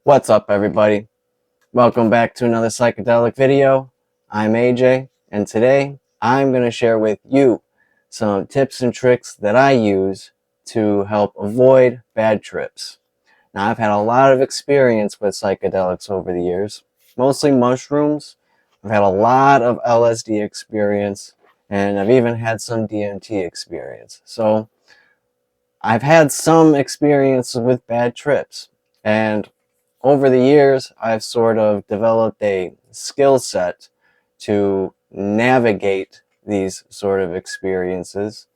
What's up, everybody? Welcome back to another psychedelic video. I'm AJ, and today I'm going to share with you some tips and tricks that I use to help avoid bad trips. Now, I've had a lot of experience with psychedelics over the years, mostly mushrooms. I've had a lot of LSD experience, and I've even had some DMT experience. So, I've had some experience with bad trips, and over the years, I've sort of developed a skill set to navigate these sort of experiences,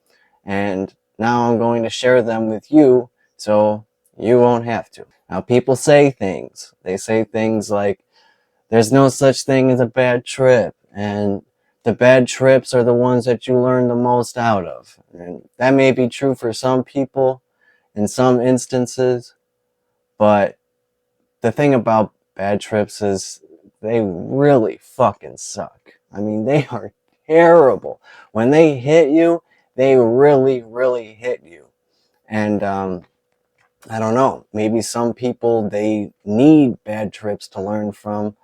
and now I'm going to share them with you so you won't have to. Now, people say things. They say things like, there's no such thing as a bad trip, and the bad trips are the ones that you learn the most out of. And that may be true for some people in some instances, but the thing about bad trips is they really fucking suck. I mean, they are terrible. When they hit you, they really, really hit you. And I don't know, maybe some people, they need bad trips to learn from.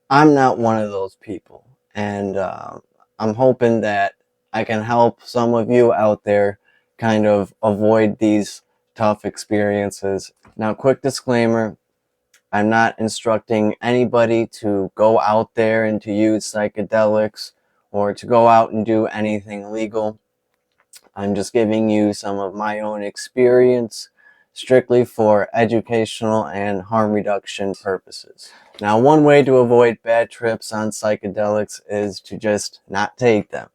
I'm not one of those people. And I'm hoping that I can help some of you out there kind of avoid these tough experiences. Now, quick disclaimer, I'm not instructing anybody to go out there and to use psychedelics or to go out and do anything illegal. I'm just giving you some of my own experience strictly for educational and harm reduction purposes. Now, one way to avoid bad trips on psychedelics is to just not take them.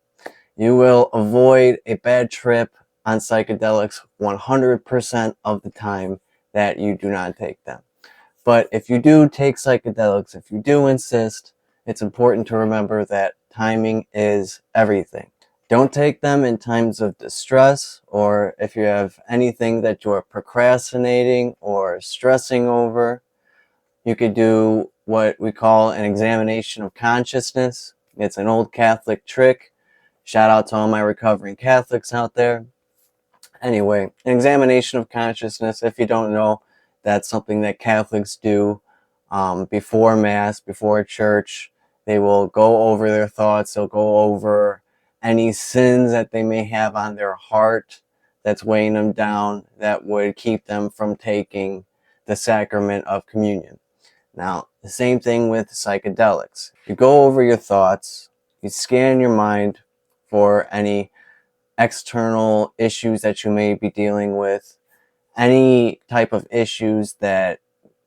You will avoid a bad trip on psychedelics 100% of the time that you do not take them. But if you do take psychedelics, if you do insist, it's important to remember that timing is everything. Don't take them in times of distress, or if you have anything that you are procrastinating or stressing over. You could do what we call an examination of consciousness. It's an old Catholic trick. Shout out to all my recovering Catholics out there. Anyway, an examination of consciousness, if you don't know, that's something that Catholics do before Mass, before church. They will go over their thoughts. They'll go over any sins that they may have on their heart that's weighing them down, that would keep them from taking the sacrament of communion. Now, the same thing with psychedelics. You go over your thoughts, you scan your mind for any external issues that you may be dealing with, any type of issues that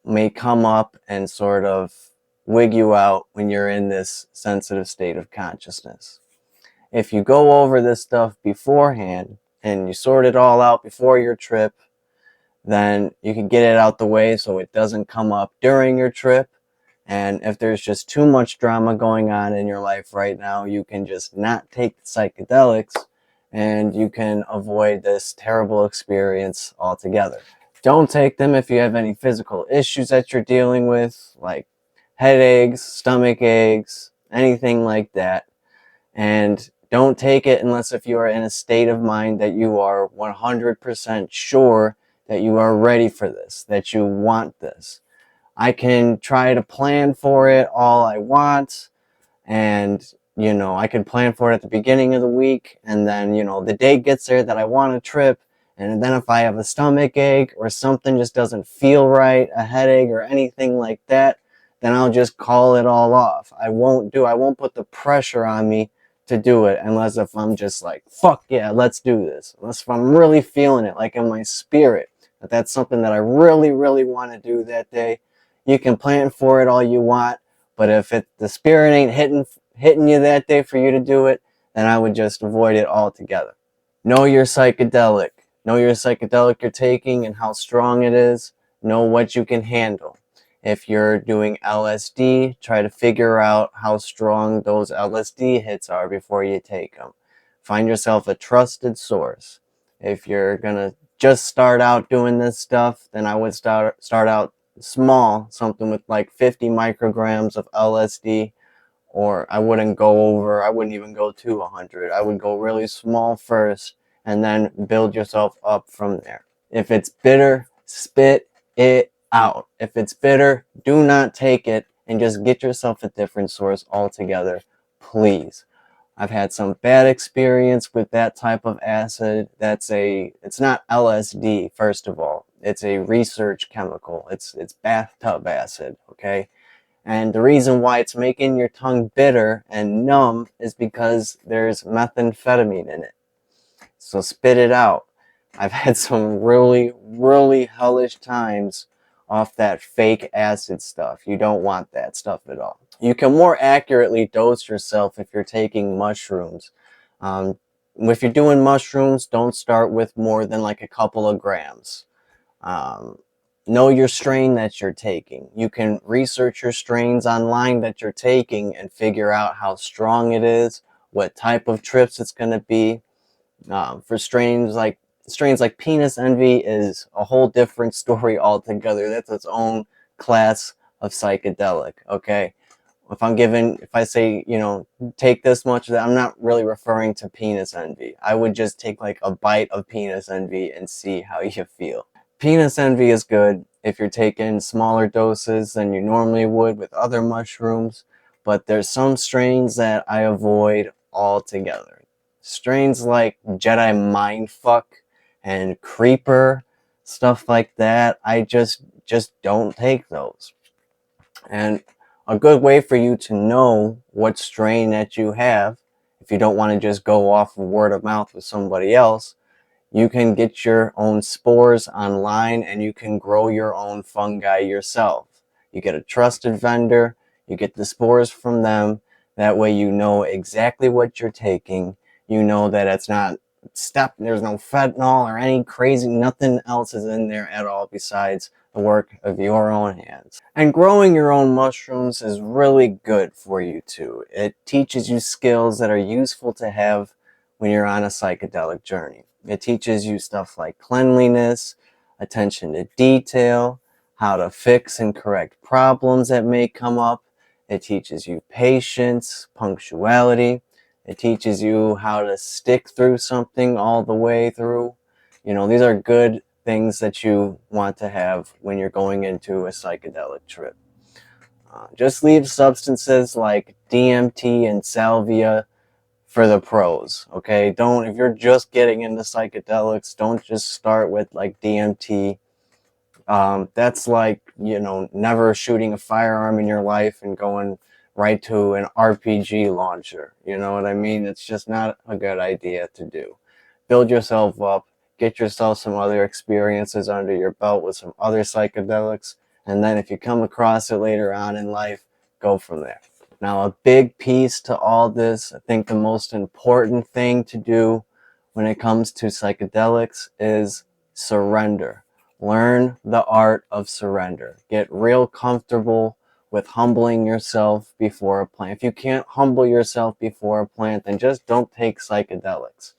may come up and sort of wig you out when you're in this sensitive state of consciousness. If you go over this stuff beforehand and you sort it all out before your trip, then you can get it out the way so it doesn't come up during your trip. And if there's just too much drama going on in your life right now, you can just not take the psychedelics and you can avoid this terrible experience altogether. Don't take them if you have any physical issues that you're dealing with, like headaches, stomach aches, anything like that. And don't take it unless if you are in a state of mind that you are 100% sure that you are ready for this, that you want this. I can try to plan for it all I want, and I can plan for it at the beginning of the week, and then the date gets there that I want a trip, and then if I have a stomach ache or something just doesn't feel right, a headache or anything like that, then I'll just call it all off. I won't put the pressure on me to do it unless if I'm just like, fuck yeah, let's do this. Unless if I'm really feeling it, like in my spirit, that that's something that I really, really want to do that day. You can plan for it all you want, but if the spirit ain't hitting you that day for you to do it, then I would just avoid it altogether. Know your psychedelic. Know your psychedelic you're taking and how strong it is. Know what you can handle. If you're doing LSD, try to figure out how strong those LSD hits are before you take them. Find yourself a trusted source. If you're going to just start out doing this stuff, then I would start out small, something with like 50 micrograms of LSD, or I wouldn't even go to 100. I would go really small first and then build yourself up from there. If it's bitter, spit it out. If it's bitter, do not take it and just get yourself a different source altogether, please. I've had some bad experience with that type of acid. It's not LSD, first of all. It's a research chemical. It's bathtub acid, okay? And the reason why it's making your tongue bitter and numb is because there's methamphetamine in it. So spit it out. I've had some really, really hellish times off that fake acid stuff. You don't want that stuff at all. You can more accurately dose yourself if you're taking mushrooms. If you're doing mushrooms, don't start with more than like a couple of grams. Um, know your strain that you're taking. You can research your strains online that you're taking and figure out how strong it is, what type of trips it's going to be. For strains like penis envy is a whole different story altogether. That's its own class of psychedelic. Okay, if I say, take this much, I'm not really referring to penis envy. I would just take like a bite of penis envy and see how you feel. Penis envy is good if you're taking smaller doses than you normally would with other mushrooms, but there's some strains that I avoid altogether. Strains like Jedi Mindfuck and Creeper, stuff like that, I just don't take those. And a good way for you to know what strain that you have, if you don't want to just go off of word of mouth with somebody else, you can get your own spores online and you can grow your own fungi yourself. You get a trusted vendor, you get the spores from them. That way you know exactly what you're taking. You know that it's not there's no fentanyl or any crazy, nothing else is in there at all besides the work of your own hands. And growing your own mushrooms is really good for you too. It teaches you skills that are useful to have when you're on a psychedelic journey. It teaches you stuff like cleanliness, attention to detail, how to fix and correct problems that may come up. It teaches you patience, punctuality. It teaches you how to stick through something all the way through. These are good things that you want to have when you're going into a psychedelic trip. Just leave substances like DMT and salvia for the pros, okay? If you're just getting into psychedelics, don't just start with like DMT. That's like, never shooting a firearm in your life and going right to an RPG launcher. You know what I mean? It's just not a good idea to do. Build yourself up, get yourself some other experiences under your belt with some other psychedelics, and then if you come across it later on in life, go from there. Now, a big piece to all this, I think the most important thing to do when it comes to psychedelics is surrender. Learn the art of surrender. Get real comfortable with humbling yourself before a plant. If you can't humble yourself before a plant, then just don't take psychedelics.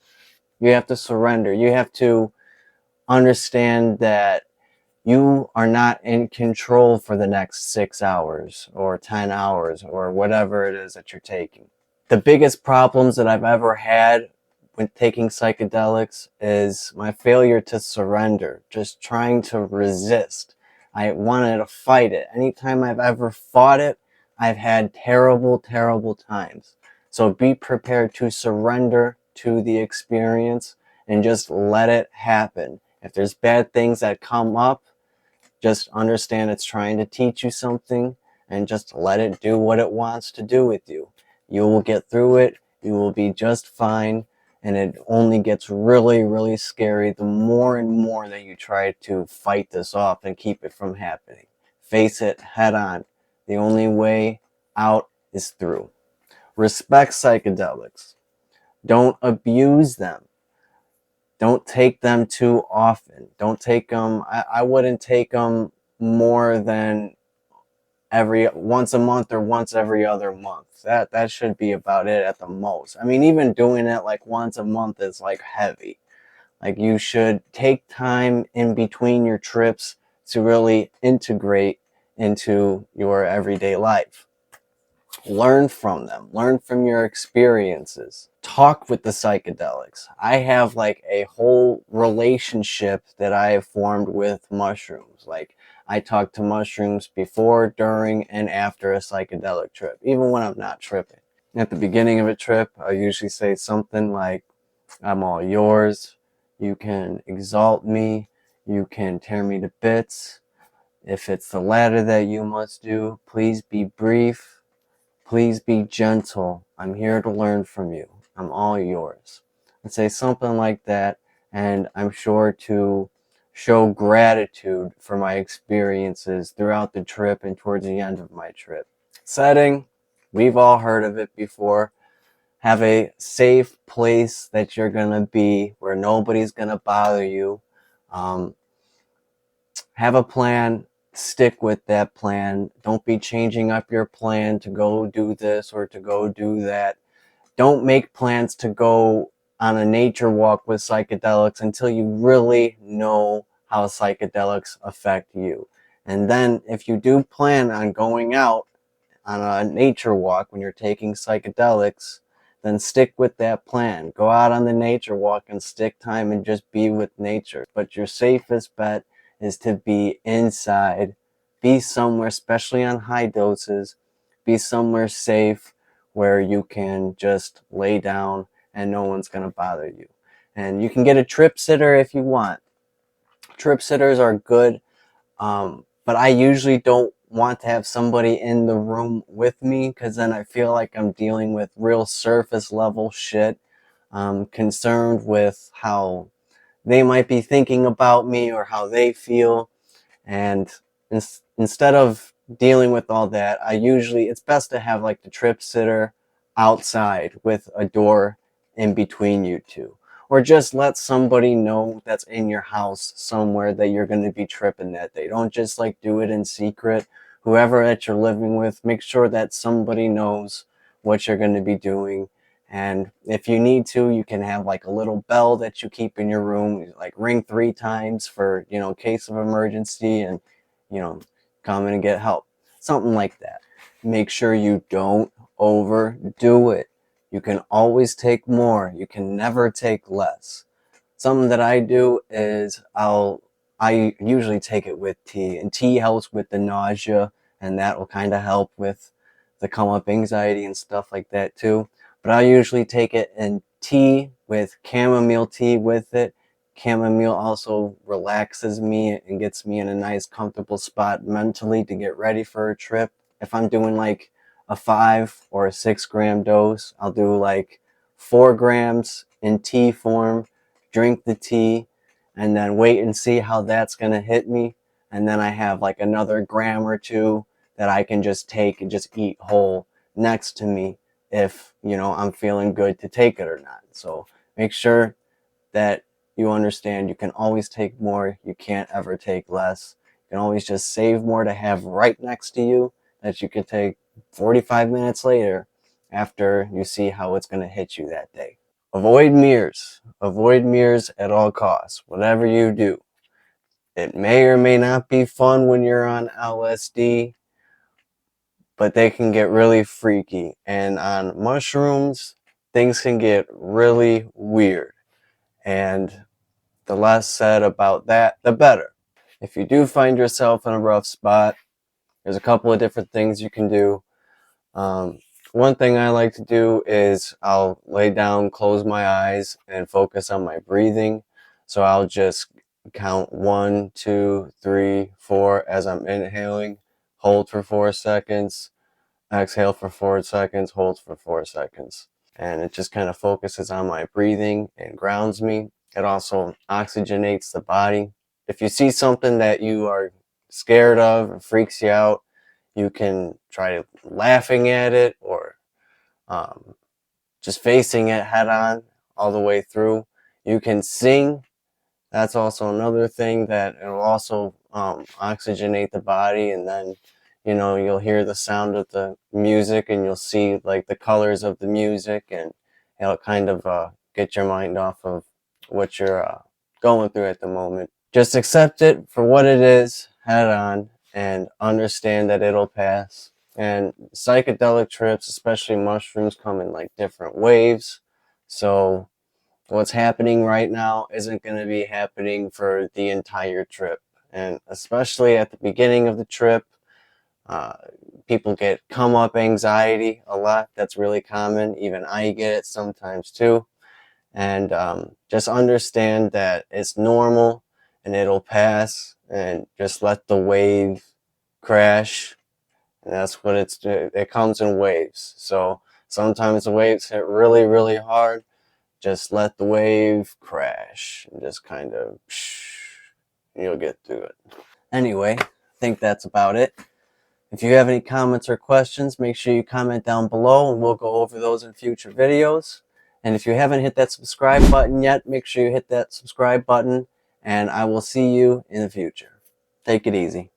You have to surrender. You have to understand that you are not in control for the next 6 hours or 10 hours or whatever it is that you're taking. The biggest problems that I've ever had with taking psychedelics is my failure to surrender, just trying to resist. I wanted to fight it. Anytime I've ever fought it, I've had terrible, terrible times. So be prepared to surrender to the experience and just let it happen. If there's bad things that come up, just understand it's trying to teach you something and just let it do what it wants to do with you. You will get through it. You will be just fine. And it only gets really, really scary the more and more that you try to fight this off and keep it from happening. Face it head on. The only way out is through. Respect psychedelics. Don't abuse them. Don't take them too often. Don't take them. I wouldn't take them more than every once a month or once every other month. That should be about it at the most. I mean, even doing it like once a month is like heavy. Like you should take time in between your trips to really integrate into your everyday life. Learn from them, learn from your experiences, talk with the psychedelics. I have like a whole relationship that I have formed with mushrooms. Like, I talk to mushrooms before, during, and after a psychedelic trip, even when I'm not tripping. At the beginning of a trip, I usually say something like, I'm all yours. You can exalt me. You can tear me to bits. If it's the latter that you must do, please be brief. Please be gentle. I'm here to learn from you. I'm all yours. And say something like that, and I'm sure to show gratitude for my experiences throughout the trip and towards the end of my trip. Setting, we've all heard of it before. Have a safe place that you're going to be where nobody's going to bother you. Um, have a plan, stick with that plan. Don't be changing up your plan to go do this or to go do that. Don't make plans to go on a nature walk with psychedelics until you really know how psychedelics affect you. And then if you do plan on going out on a nature walk when you're taking psychedelics, then stick with that plan. Go out on the nature walk and stick time and just be with nature. But your safest bet is to be inside, be somewhere, especially on high doses, be somewhere safe where you can just lay down and no one's going to bother you. And you can get a trip sitter if you want. Trip sitters are good, but I usually don't want to have somebody in the room with me because then I feel like I'm dealing with real surface level shit. I'm concerned with how they might be thinking about me or how they feel. And instead of dealing with all that, it's best to have like the trip sitter outside with a door in between you two. Or just let somebody know that's in your house somewhere that you're going to be tripping that day. Don't just like do it in secret. Whoever that you're living with, make sure that somebody knows what you're going to be doing. And if you need to, you can have like a little bell that you keep in your room, like ring 3 times for, case of emergency and, you know, come in and get help. Something like that. Make sure you don't overdo it. You can always take more. You can never take less. Something that I do is I usually take it with tea, and tea helps with the nausea, and that will kind of help with the come up anxiety and stuff like that too. But I usually take it in tea with chamomile tea with it. Chamomile also relaxes me and gets me in a nice comfortable spot mentally to get ready for a trip. If I'm doing like a 5 or 6 gram dose, I'll do like 4 grams in tea form, drink the tea, and then wait and see how that's going to hit me. And then I have like another gram or two that I can just take and just eat whole next to me if, I'm feeling good to take it or not. So make sure that you understand you can always take more. You can't ever take less. You can always just save more to have right next to you that you could take 45 minutes later after you see how it's going to hit you that day. Avoid mirrors. Avoid mirrors at all costs. Whatever you do. It may or may not be fun when you're on LSD, but they can get really freaky. And on mushrooms, things can get really weird. And the less said about that, the better. If you do find yourself in a rough spot, there's a couple of different things you can do. Um, One thing I like to do is I'll lay down, close my eyes, and focus on my breathing. So I'll just count 1, 2, 3, 4 as I'm inhaling, hold for 4 seconds, exhale for 4 seconds, hold for 4 seconds. And it just kind of focuses on my breathing and grounds me. It also oxygenates the body. If you see something that you are scared of or freaks you out, you can try laughing at it or um, just facing it head on all the way through. You can sing. That's also another thing that it will also oxygenate the body, and then you'll hear the sound of the music and you'll see like the colors of the music, and it'll kind of get your mind off of what you're going through at the moment. Just accept it for what it is head on and understand that it'll pass. And psychedelic trips, especially mushrooms, come in like different waves. So what's happening right now isn't going to be happening for the entire trip. And especially at the beginning of the trip, uh, people get come up anxiety a lot. That's really common. Even I get it sometimes too. And just understand that it's normal and it'll pass, and just let the wave crash. And that's what it comes in waves. So sometimes the waves hit really, really hard. Just let the wave crash and just kind of, you'll get through it. Anyway, I think that's about it. If you have any comments or questions, make sure you comment down below and we'll go over those in future videos. And if you haven't hit that subscribe button yet, make sure you hit that subscribe button, and I will see you in the future. Take it easy.